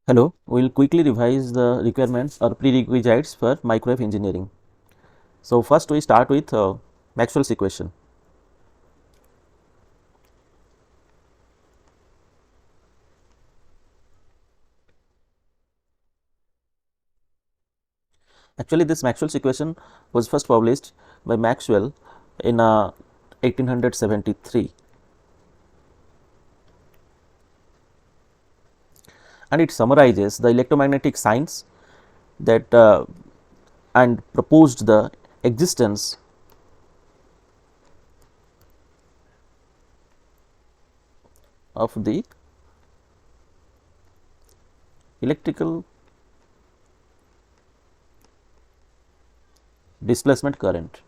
Hello, we will quickly revise the requirements or prerequisites for microwave engineering. So, first we start with Maxwell's equation. Actually, this Maxwell's equation was first published by Maxwell in 1873, and it summarizes the electromagnetic science that and proposed the existence of the electrical displacement current.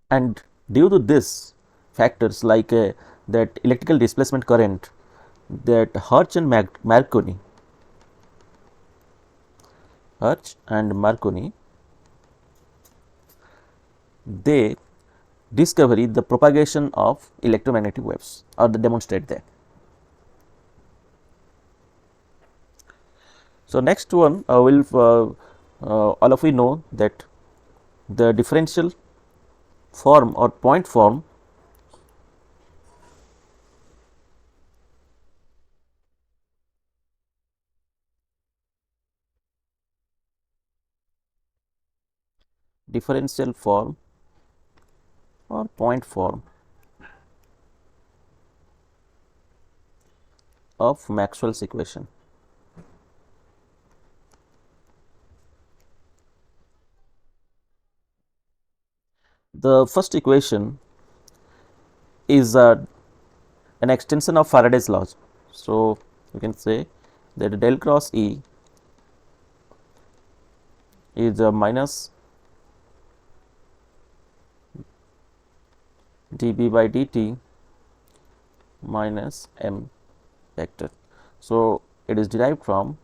And due to this factors like that electrical displacement current, that Hirsch and Marconi, they discover the propagation of electromagnetic waves, or they demonstrate that. So, next one will all of you know that the differential form or point form differential form or point form of Maxwell's equation. The first equation is an extension of Faraday's law. So, you can say that del cross E is minus dB by dt minus m vector. So, it is derived from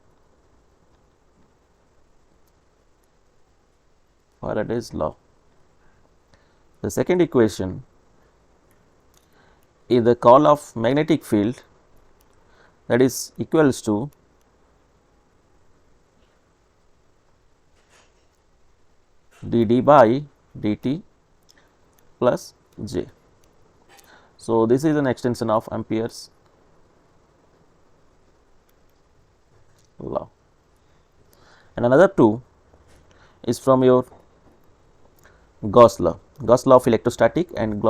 Faraday's law. The second equation is the curl of magnetic field, that is equals to dd by dt plus j. So, this is an extension of Ampere's law, and another two is from your Gauss law of electrostatic and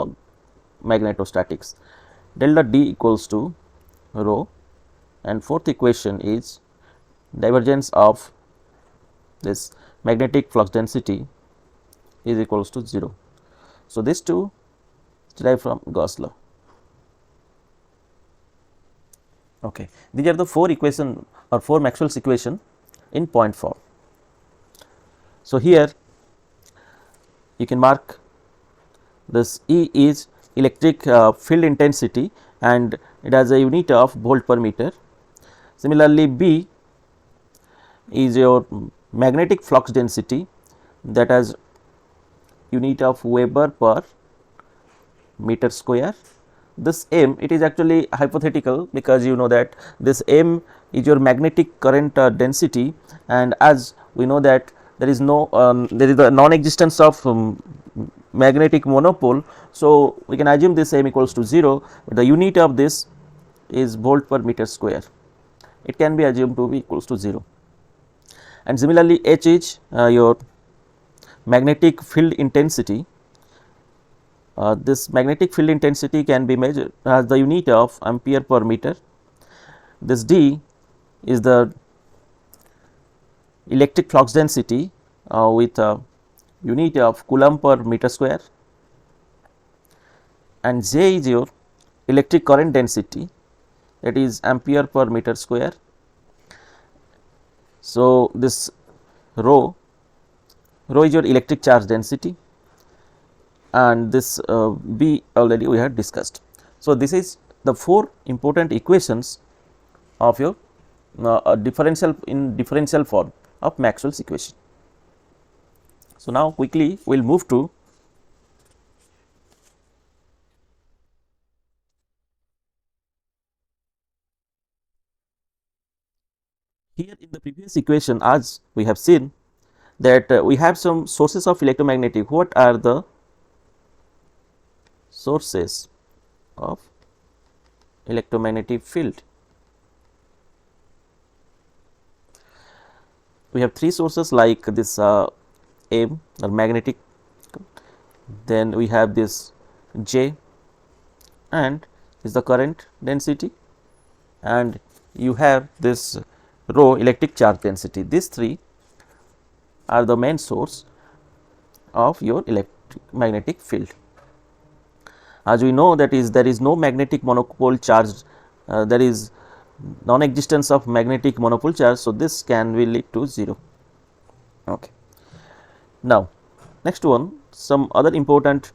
magnetostatics. Delta D equals to rho, and fourth equation is divergence of this magnetic flux density is equals to 0. So, these two derived from Gauss law. Okay. These are the four equation or four Maxwell's equation in point form. So, here you can mark this E is electric field intensity and it has a unit of volt per meter. Similarly, B is your magnetic flux density, that has unit of Weber per meter square. This M, it is actually hypothetical, because you know that this M is your magnetic current density, and as we know that there is no there is the non existence of magnetic monopole. So, we can assume this M equals to 0, but the unit of this is volt per meter square. It can be assumed to be equals to 0. And similarly, H is your magnetic field intensity. This magnetic field intensity can be measured as the unit of ampere per meter. This D is the electric flux density with a unit of coulomb per meter square, and J is your electric current density, that is ampere per meter square. So, this rho is your electric charge density, and this B already we had discussed. So, this is the four important equations of your differential form of Maxwell's equation. So, now quickly we will move to here in the previous equation, as we have seen that we have some sources of electromagnetic. What are the sources of electromagnetic field? We have three sources like this M or magnetic, then we have this J and is the current density, and you have this rho electric charge density. These three are the main source of your electromagnetic field. As we know that is there is no magnetic monopole charge, there is non-existence of magnetic monopole charge. So, this can will lead to 0. Okay. Now, next one, some other important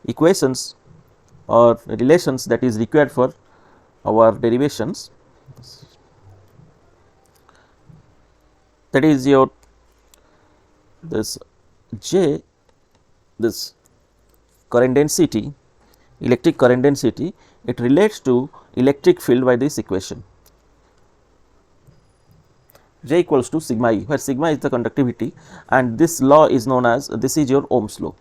equations or relations that is required for our derivations, that is your this J, this current density, electric current density, it relates to electric field by this equation. J equals to sigma E, where sigma is the conductivity, and this law is known as, this is your Ohm's law.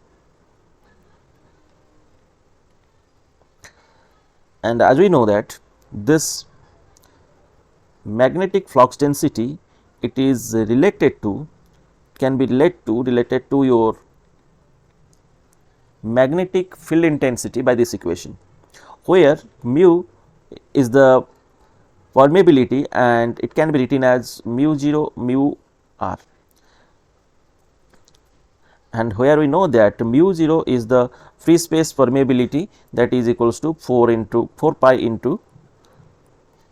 And as we know that this magnetic flux density, it is related to, can be related to your magnetic field intensity by this equation, where mu is the permeability and it can be written as mu 0 mu r, and where we know that mu 0 is the free space permeability, that is equals to 4 pi into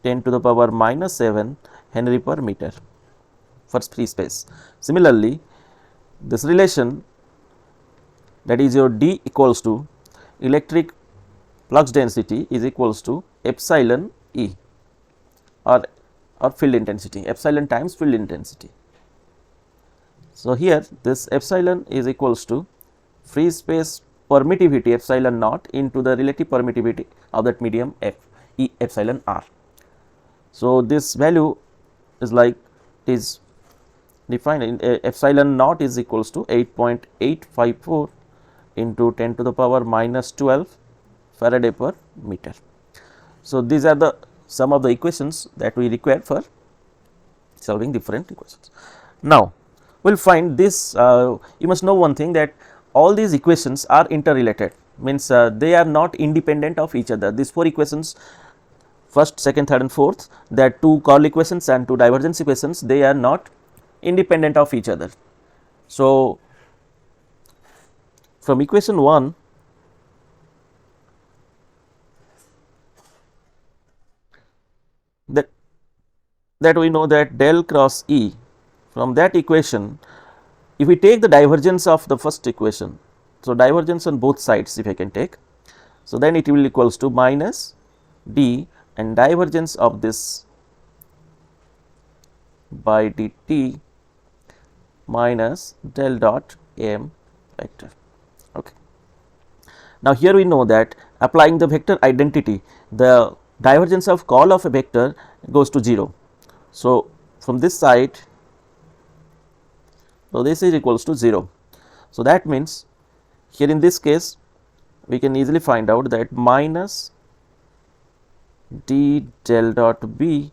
10 to the power minus 7 Henry per meter for free space. Similarly, this relation, that is your D equals to electric flux density is equals to epsilon E, or field intensity, epsilon times field intensity. So, here this epsilon is equals to free space permittivity epsilon naught into the relative permittivity of that medium F, E epsilon r. So, this value is like is defined in epsilon naught is equals to 8.854 into 10 to the power minus 12 Faraday per meter. So, these are the some of the equations that we require for solving different equations. Now, we will find this, you must know one thing, that all these equations are interrelated, means they are not independent of each other. These 4 equations, first, second, third and fourth, that 2 curl equations and 2 divergence equations, they are not independent of each other. So, from equation 1, that we know that del cross E, from that equation, if we take the divergence of the first equation, so divergence on both sides if I can take, so then it will equals to minus D and divergence of this by dt minus del dot m vector. Okay. Now, here we know that applying the vector identity, the divergence of curl of a vector goes to 0. So, from this side, so this is equals to 0. So, that means here in this case we can easily find out that minus d del dot b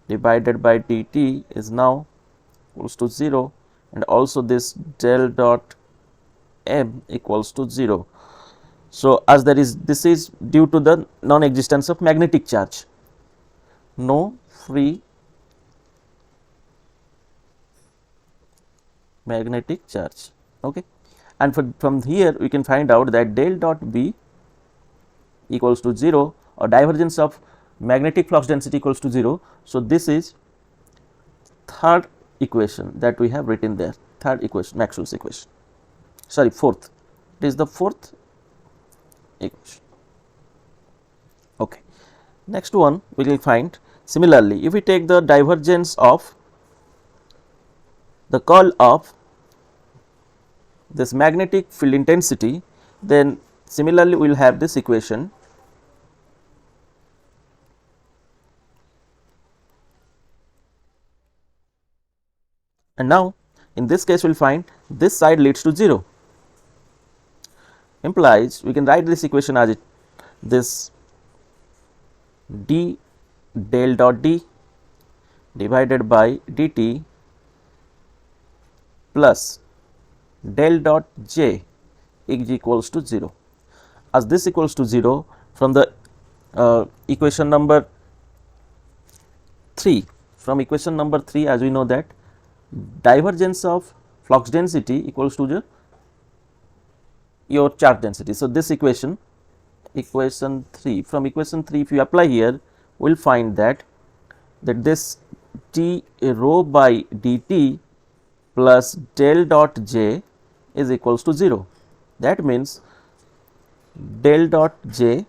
divided by dt is now equals to 0, and also this del dot m equals to 0. So, as there is, this is due to the non existence of magnetic charge, no free magnetic charge. Okay. And from here we can find out that del dot B equals to 0, or divergence of magnetic flux density equals to 0. So, this is third equation that we have written there, third equation, Maxwell's equation, sorry, fourth, it is the fourth equation. Okay. Next one we will find, similarly, if we take the divergence of the curl of this magnetic field intensity, then similarly we will have this equation. And now in this case we will find this side leads to 0, implies we can write this equation as this d del dot d divided by dt plus del dot j is equals to 0. As this equals to 0, from the equation number 3, as we know that divergence of flux density equals to your charge density. So, this equation 3, from equation 3 if you apply here, we will find that this d rho by dt plus del dot j is equals to 0. That means del dot j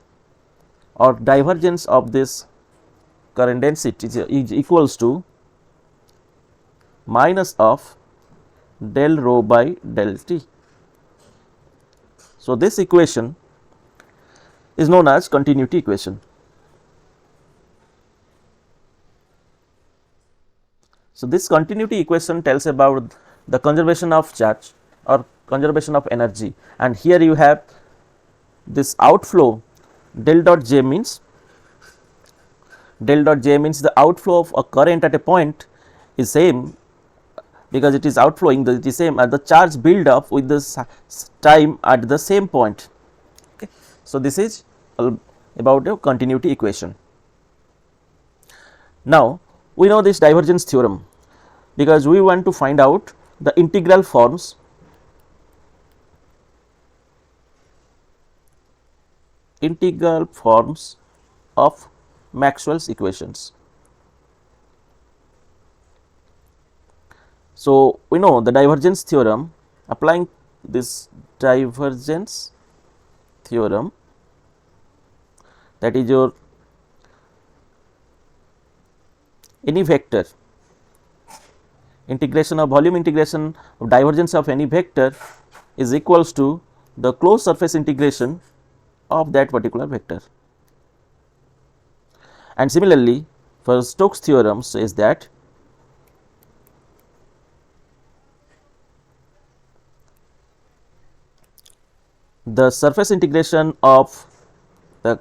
or divergence of this current density is equals to minus of del rho by del t. So, this equation is known as continuity equation. So, this continuity equation tells about the conservation of charge or conservation of energy, and here you have this outflow del dot j means the outflow of a current at a point is same, because it is outflowing, it is same as the charge build up with this time at the same point. Okay. So, this is about a continuity equation. Now, we know this divergence theorem, because we want to find out the integral forms of Maxwell's equations. So, we know the divergence theorem, applying this divergence theorem, that is your any vector integration of volume integration of divergence of any vector is equals to the closed surface integration of that particular vector. And similarly, for Stokes theorem says that the surface integration of the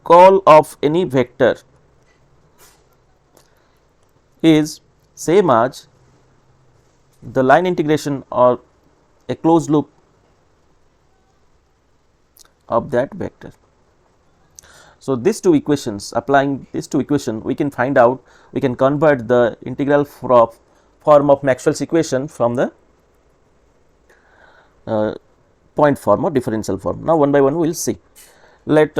curl of any vector is same as the line integration or a closed loop of that vector. So, these two equations, applying these two equations, we can find out, we can convert the integral form of Maxwell's equation from the point form or differential form. Now, one by one we will see. Let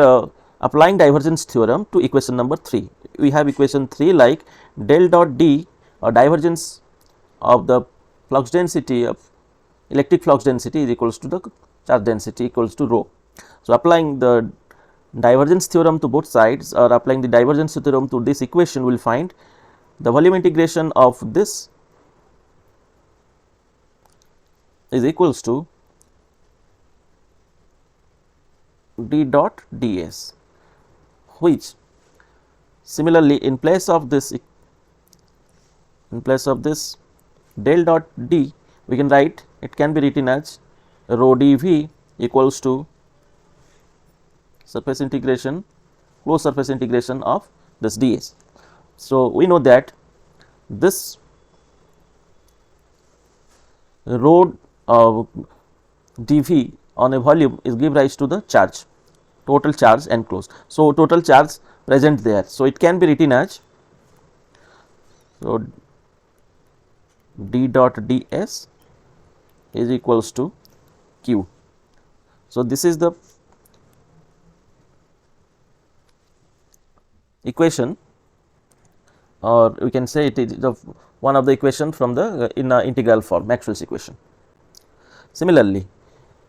applying divergence theorem to equation number 3. We have equation 3 like del dot d or divergence of the flux density of electric flux density is equals to the charge density equals to rho. So, applying the divergence theorem to both sides or applying the divergence theorem to this equation, we will find the volume integration of this is equals to d dot ds, which similarly in place of this del dot d, we can write, it can be written as rho dv equals to surface integration, closed surface integration of this ds. So, we know that this rho dv on a volume is give rise to the charge, total charge enclosed. So, total charge present there. So, it can be written as d dot ds is equals to q. So, this is the equation, or we can say it is one of the equation from the in integral form, Maxwell's equation. Similarly,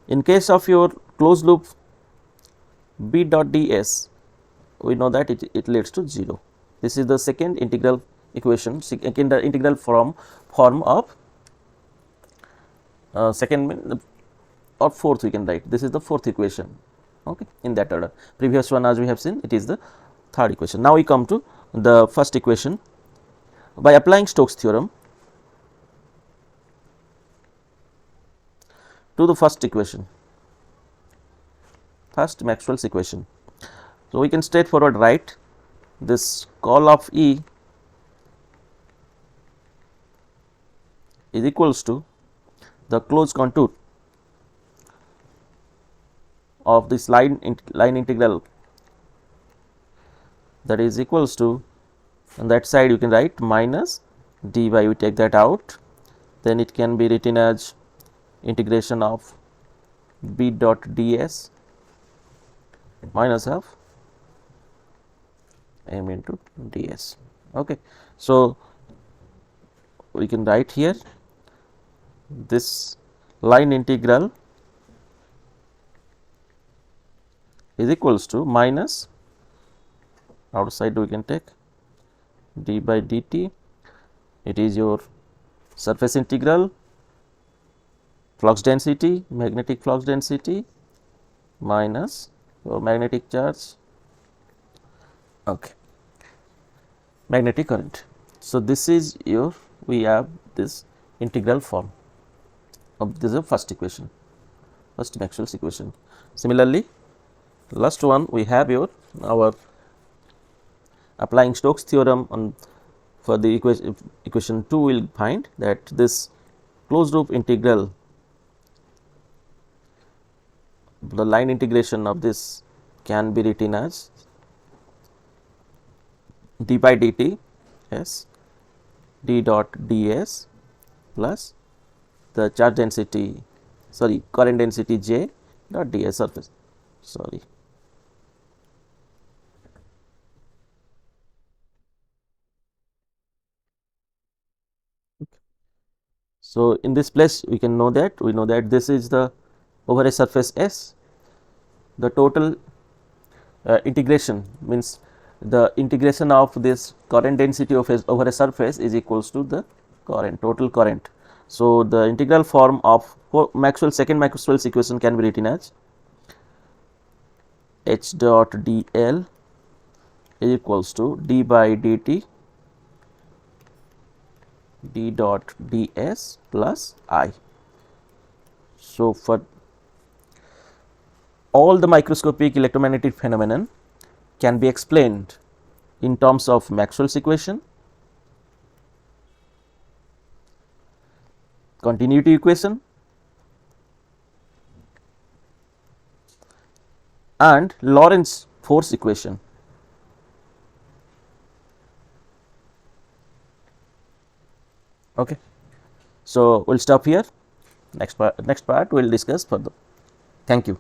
in case of your closed loop b dot ds, we know that it leads to 0. This is the second integral equation, second integral form of second or fourth we can write. This is the fourth equation, okay, in that order. Previous one, as we have seen, it is the third equation. Now we come to the first equation. By applying Stokes theorem to the first equation, first Maxwell's equation. So we can straightforward write this call of E is equals to the closed contour of this line integral, that is equals to, on that side you can write minus dy, we take that out, then it can be written as integration of b dot ds minus of m into ds. Okay. So we can write here this line integral is equals to minus, outside we can take d by dt, it is your surface integral, flux density, magnetic flux density minus your magnetic charge, okay, magnetic current. So this is your, we have this integral form of this is the first equation, first Maxwell's equation. Similarly, last one we have your our applying Stokes theorem on for the equation 2, we will find that this closed loop integral, the line integration of this can be written as d by dt s d dot ds plus the charge density, sorry, current density j dot ds surface, sorry. So in this place we can know that, we know that this is the over a surface S, the total integration means the integration of this current density of over a surface is equals to the current, total current. So the integral form of Maxwell's second Maxwell's equation can be written as h dot dl is equals to d by dt d dot ds plus I. So for all the microscopic electromagnetic phenomenon can be explained in terms of Maxwell's equation, continuity equation, and Lorentz force equation. Okay. So we'll stop here. Next part we'll discuss further. Thank you.